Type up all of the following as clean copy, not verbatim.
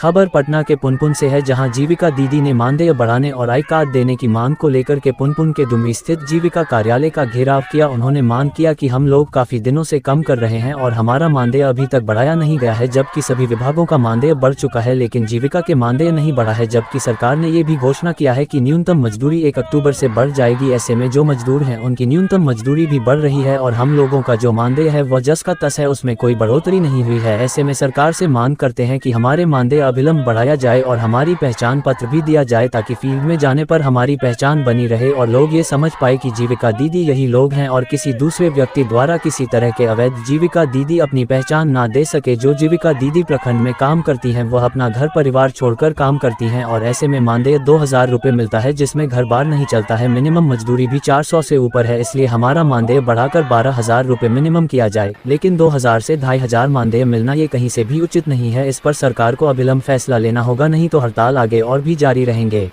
खबर पटना के पुनपुन से है, जहां जीविका दीदी ने मानदेय बढ़ाने और आई कार्ड देने की मांग को लेकर के पुनपुन के डुमरी स्थित जीविका कार्यालय का घेराव किया। उन्होंने मांग किया कि हम लोग काफी दिनों से कम कर रहे हैं और हमारा मानदेय अभी तक बढ़ाया नहीं गया है, जबकि सभी विभागों का मानदेय बढ़ चुका है, लेकिन जीविका के मानदेय नहीं बढ़ा है। जबकि सरकार ने ये भी घोषणा किया है कि न्यूनतम मजदूरी 1 अक्टूबर से बढ़ जाएगी। ऐसे में जो मजदूर हैं उनकी न्यूनतम मजदूरी भी बढ़ रही है और हम लोगों का जो मानदेय है वह जस का तस है, उसमें कोई बढ़ोतरी नहीं हुई है। ऐसे में सरकार से मांग करते हैं कि हमारे मानदेय अविलंब बढ़ाया जाए और हमारी पहचान पत्र भी दिया जाए, ताकि फील्ड में जाने पर हमारी पहचान बनी रहे और लोग ये समझ पाए कि जीविका दीदी यही लोग हैं और किसी दूसरे व्यक्ति द्वारा किसी तरह के अवैध जीविका दीदी अपनी पहचान ना दे सके। जो जीविका दीदी प्रखंड में काम करती हैं वह अपना घर परिवार छोड़कर काम करती हैं और ऐसे में मानदेय 2000 रुपये मिलता है, जिसमें घर बार नहीं चलता है। मिनिमम मजदूरी भी 400 से ऊपर है, इसलिए हमारा मानदेय बढ़ाकर 12,000 रुपये मिनिमम किया जाए, लेकिन 2000 से 2500 मानदेय मिलना ये कहीं से भी उचित नहीं है। इस पर सरकार को अविलंब फैसला लेना होगा, नहीं तो हड़ताल आगे और भी जारी रहेंगे।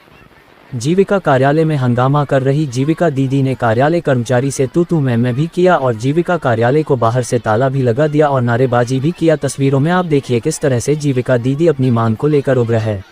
जीविका कार्यालय में हंगामा कर रही जीविका दीदी ने कार्यालय कर्मचारी से तू मैं भी किया और जीविका कार्यालय को बाहर से ताला भी लगा दिया और नारेबाजी भी किया। तस्वीरों में आप देखिए किस तरह से जीविका दीदी अपनी मांग को लेकर उभरे है।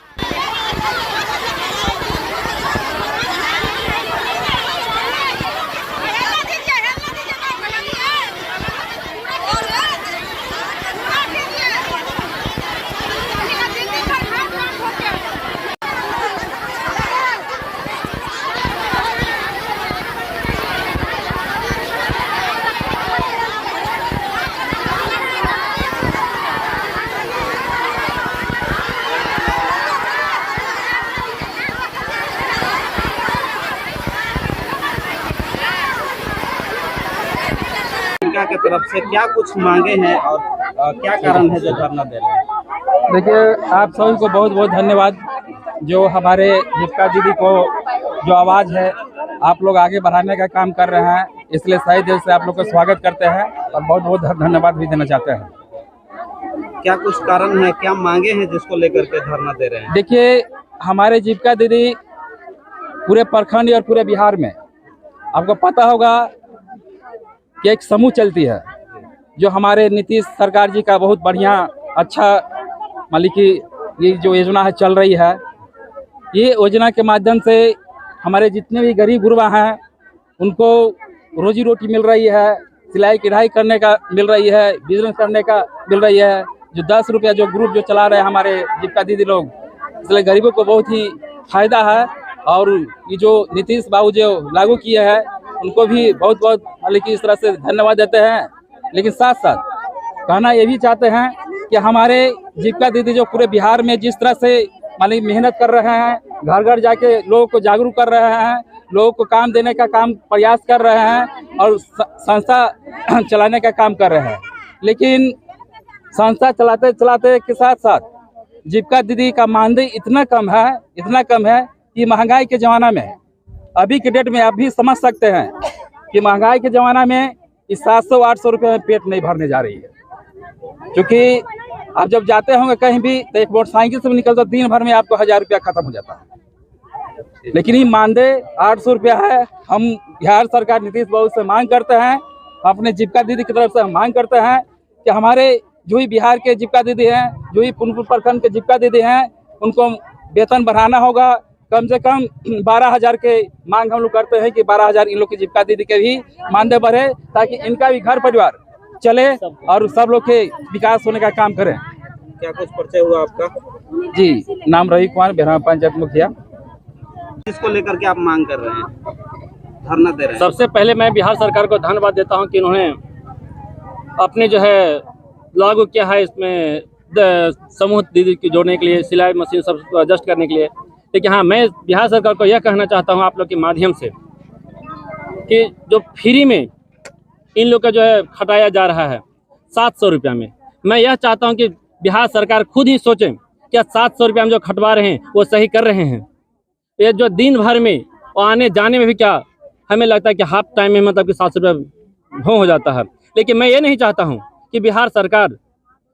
की तरफ से क्या कुछ मांगे हैं और क्या कारण है जो धरना दे रहे हैं? देखिए, आप सभी को बहुत बहुत धन्यवाद, जो हमारे जीविका दीदी को जो आवाज़ है आप लोग आगे बढ़ाने का काम कर रहे हैं, इसलिए सही दिल से आप लोग को स्वागत करते हैं और बहुत बहुत धन्यवाद भी देना चाहते हैं। क्या कुछ कारण है, क्या मांगे हैं जिसको लेकर के धरना दे रहे हैं? देखिए, हमारे जीविका दीदी पूरे प्रखंड और पूरे बिहार में आपको पता होगा कि एक समूह चलती है, जो हमारे नीतीश सरकार जी का बहुत बढ़िया अच्छा मालिक की ये जो योजना है चल रही है। ये योजना के माध्यम से हमारे जितने भी गरीब गुरबा हैं उनको रोजी रोटी मिल रही है, सिलाई कढ़ाई करने का मिल रही है, बिजनेस करने का मिल रही है। जो 10 रुपया जो ग्रुप जो चला रहे हैं हमारे जीविका दीदी लोग, इसलिए गरीबों को बहुत ही फायदा है। और ये जो नीतीश बाबू जो लागू किए हैं उनको भी बहुत बहुत मालिक इस तरह से धन्यवाद देते हैं। लेकिन साथ साथ कहना ये भी चाहते हैं कि हमारे जीविका दीदी जो पूरे बिहार में जिस तरह से मालिक मेहनत कर रहे हैं, घर घर जाके लोगों को जागरूक कर रहे हैं, लोगों को काम देने का काम प्रयास कर रहे हैं और संस्था चलाने का काम कर रहे हैं, लेकिन संस्था चलाते चलाते के साथ साथ जीविका दीदी का मानदेय इतना कम है कि महंगाई के ज़माना में, अभी के डेट में आप भी समझ सकते हैं कि महंगाई के ज़माना में इस 700-800 रुपये में पेट नहीं भरने जा रही है। क्योंकि आप जब जाते होंगे कहीं भी तो एक मोटरसाइकिल से निकलता दिन भर में आपको 1000 रुपया खत्म हो जाता है, लेकिन ये मानदेय 800 रुपया है। हम बिहार सरकार नीतीश बाबू से मांग करते हैं, अपने जीविका दीदी की तरफ से हम मांग करते हैं कि हमारे जो ही बिहार के जीविका दीदी हैं, जो ही पुनपुन प्रखंड के जीविका दीदी हैं, उनको वेतन बढ़ाना होगा। कम से कम 12,000 के मांग हम लोग करते हैं कि 12,000 इन लोग की जीविका दीदी के भी मानदेय बढ़े, ताकि इनका भी घर परिवार चले और सब लोग के विकास होने का काम करें। क्या कुछ परिचय हुआ आपका? जी, नाम रवि कुमार, बिहार पंचायत मुखिया। इसको लेकर के आप मांग कर रहे हैं, धरना दे रहे हैं? सबसे पहले मैं बिहार सरकार को धन्यवाद देता हूं कि इन्होंने अपने जो है लागू किया है इसमें समूह दीदी की जोड़ने के लिए, सिलाई मशीन सब एडजस्ट करने के लिए। लेकिन हाँ, मैं बिहार सरकार को यह कहना चाहता हूं आप लोग के माध्यम से कि जो फ्री में इन लोग का जो है खटाया जा रहा है 700 रुपया में, मैं यह चाहता हूं कि बिहार सरकार खुद ही सोचें क्या 700 रुपया में जो खटवा रहे हैं वो सही कर रहे हैं। ये जो दिन भर में और आने जाने में भी क्या हमें लगता है कि हाफ टाइम में मतलब कि 700 रुपया हो जाता है। लेकिन मैं ये नहीं चाहता हूँ कि बिहार सरकार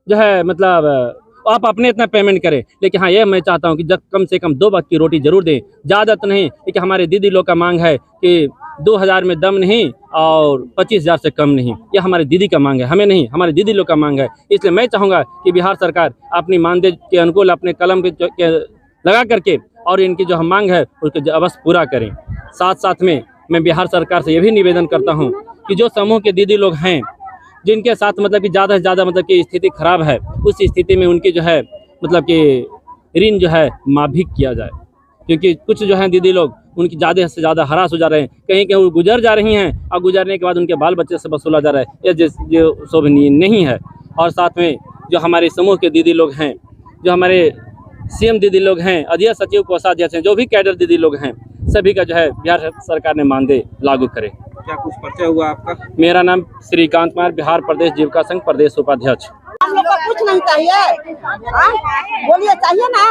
जो है मतलब आप अपने इतना पेमेंट करें, लेकिन हाँ ये मैं चाहता हूँ कि जब कम से कम 2 वक्त की रोटी जरूर दें, ज़्यादा तो नहीं। लेकिन हमारे दीदी लोग का मांग है कि 2000 में दम नहीं और 25,000 से कम नहीं। ये हमारी दीदी का मांग है, हमें नहीं, हमारी दीदी लोग का मांग है। इसलिए मैं चाहूँगा कि बिहार सरकार अपनी मानदेय के अनुकूल अपने कलम के लगा करके और इनकी जो हम मांग है उसको अवश्य पूरा करें। साथ साथ में मैं बिहार सरकार से ये भी निवेदन करता हूँ कि जो समूह के दीदी लोग हैं जिनके साथ मतलब कि ज़्यादा से ज़्यादा मतलब कि स्थिति खराब है, उस स्थिति में उनकी जो है मतलब कि ऋण जो है माफ़ भी किया जाए। क्योंकि कुछ जो हैं दीदी लोग उनकी ज़्यादा से ज़्यादा हरास हो जा रहे हैं, कहीं कहीं वो गुजर जा रही हैं और गुजरने के बाद उनके बाल बच्चे से वसूला जा रहा है। ये जो शोभनीय नहीं है। और साथ में जो हमारे समूह के दीदी लोग हैं, जो हमारे सीएम दीदी लोग हैं, अध्यक्ष सचिव कोषाध्यक्ष हैं, जो भी कैडर दीदी लोग हैं, सभी का जो है बिहार सरकार ने मानदेय लागू करे। क्या कुछ परिचय हुआ आपका? मेरा नाम श्रीकांत कुमार, बिहार प्रदेश जीविका संघ प्रदेश उपाध्यक्ष। हम लोग को कुछ नहीं चाहिए, बोलिए चाहिए ना।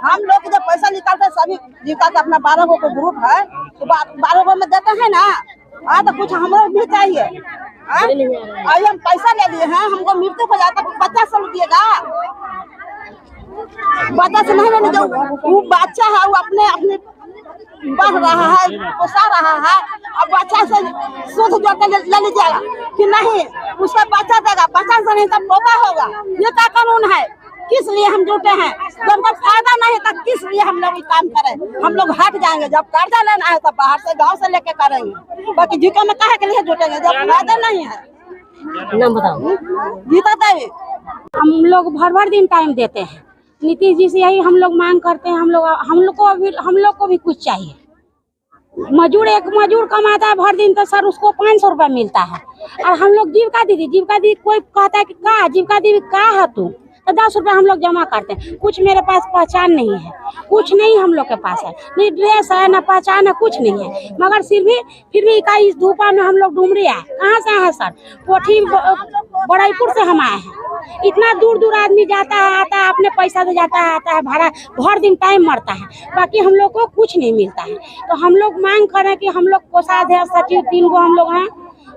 हम लोग जब पैसा निकालते हैं सभी जीविका का अपना 12 गो ग्रुप है तो 12 गो में देते हैं ना। तो कुछ हम लोग भी चाहिए। अभी हम पैसा ले लिए हैं, हमको मृत्यु हो जाता है 50 सौ दिएगा। 50 नहीं लेने जो वो बच्चा है वो अपने बढ़ रहा है, पोसा रहा है। अब बच्चा से शुद्ध जोड़ ले लीजिएगा कि नहीं, उसका बच्चा देगा 50 से नहीं तब पोता होगा। ये क्या कानून है? किस लिए हम जुटे हैं? जब तक फायदा नहीं तब किस लिए हम लोग काम करें? हम लोग हट जाएंगे। जब कर्जा लेना है तब बाहर से गांव से लेके करेंगे। बाकी जीविका में काहे के लिए जुटेंगे जब फायदा नहीं है? नाम बताओ। गीता देवी। हम लोग भर दिन टाइम देते हैं। नीतीश जी से यही हम लोग मांग करते हैं। हम लोग को भी कुछ चाहिए। एक मजदूर कमाता है भर दिन तो सर उसको 500 रुपया मिलता है। और हम लोग जीविका दीदी कोई कहता है कि का जीविका दीदी का है तू, तो 10 रुपया हम लोग जमा करते हैं। कुछ मेरे पास पहचान नहीं है, कुछ नहीं हम लोग के पास है, नहीं ड्रेस है ना पहचान है, कुछ नहीं है। मगर फिर भी का इस धूपा में हम लोग ढूंढ रहे हैं। कहाँ से आए हैं सर? कोठी बड़ाईपुर से हम आए हैं। इतना दूर आदमी जाता है आता है, अपने पैसा दे जाता है आता है, भाड़ा भर दिन टाइम मरता है, बाकी हम लोग को कुछ नहीं मिलता है। तो हम लोग मांग करें कि हम लोग कोषाध्यक्ष सचिव 3 गो हम लोग हैं,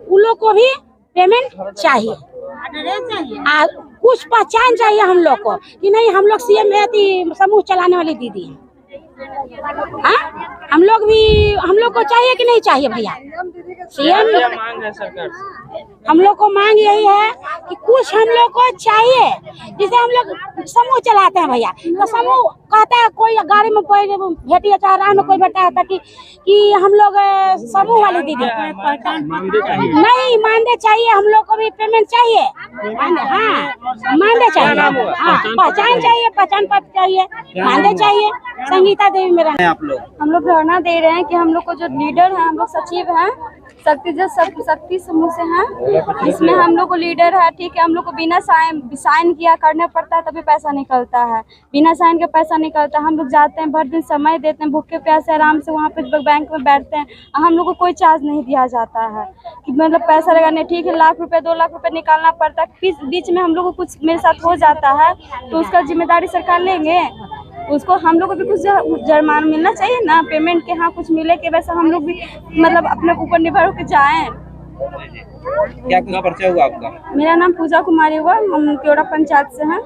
उन लोग को भी पेमेंट चाहिए। कुछ पहचान चाहिए हम लोग को कि नहीं हम लोग सीएम समूह चलाने वाली दीदी हैं। हम लोग को चाहिए कि नहीं चाहिए भैया? सीएम मांग है सरकार से? हम लोग को मांग यही है कि कुछ हम लोग को चाहिए। जैसे हम लोग समूह चलाते हैं भैया, तो समूह कहता है कोई गाड़ी में कोई भेटिया चाह राह में कोई बैठा है कि हम लोग समूह वाली दीदी नहीं मानदेय चाहिए। हम लोग को भी पेमेंट चाहिए। हाँ मानदेय चाहिए, हाँ पहचान चाहिए, पहचान पत्र चाहिए, मानदेय चाहिए। संगीता देवी मेरा है आप लोग? हम लोग धरना दे रहे हैं कि हम लोग को जो लीडर है, हम लोग सचिव हैं शक्ति समूह से हैं, इसमें हम लोग को लीडर है, ठीक है। हम लोग को बिना साइन किया करना पड़ता है तभी पैसा निकलता है, बिना साइन के पैसा निकलता है। हम लोग जाते हैं भर दिन समय देते हैं, भूखे प्यासे आराम से वहाँ पे बैंक में बैठते हैं। हम लोग को कोई चार्ज नहीं दिया जाता है कि मतलब पैसा लगाने, ठीक है 1 लाख रुपये 2 लाख रुपये निकालना पड़ता है। बीच में हम लोग को कुछ मेरे साथ हो जाता है तो उसका जिम्मेदारी सरकार लेंगे। उसको हम लोग को भी कुछ जुर्माना मिलना चाहिए ना, पेमेंट के। हाँ कुछ मिले कि वैसे हम लोग भी मतलब अपने ऊपर निर्भर होकर जाएं। क्या कुछ परिचय हुआ आपका? मेरा नाम पूजा कुमारी हुआ, हम केवड़ा पंचायत से हैं।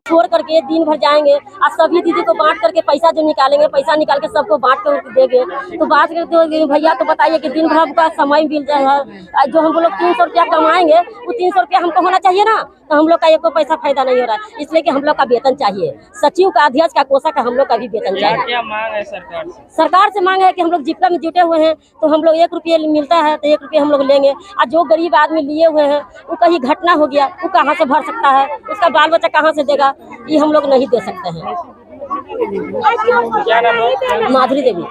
छोड़ करके दिन भर जाएंगे और सभी दीदी को बांट करके पैसा जो निकालेंगे, पैसा निकाल के सबको बांट कर देंगे। तो बात करते हो भैया तो बताइए कि दिन भर का समय मिल जाए है, जो हम लोग 300 रुपया कमाएंगे वो 300 रुपया हमको होना चाहिए ना। तो हम लोग का एक पैसा फायदा नहीं हो रहा है, इसलिए कि हम लोग का वेतन चाहिए, सचिव का अध्यक्ष का कोषा का हम लोग का भी वेतन चाहिए। क्या मांग है सरकार से? सरकार से मांग है कि हम लोग जीविका में जुटे हुए हैं तो हम लोग 1 रुपये मिलता है तो 1 रुपये हम लोग लेंगे। और जो गरीब आदमी लिए हुए हैं वो कहीं घटना हो गया वो कहाँ से भर सकता है, उसका बाल बच्चा कहाँ से देगा, ये हम लोग नहीं दे सकते हैं। माधुरी देवी।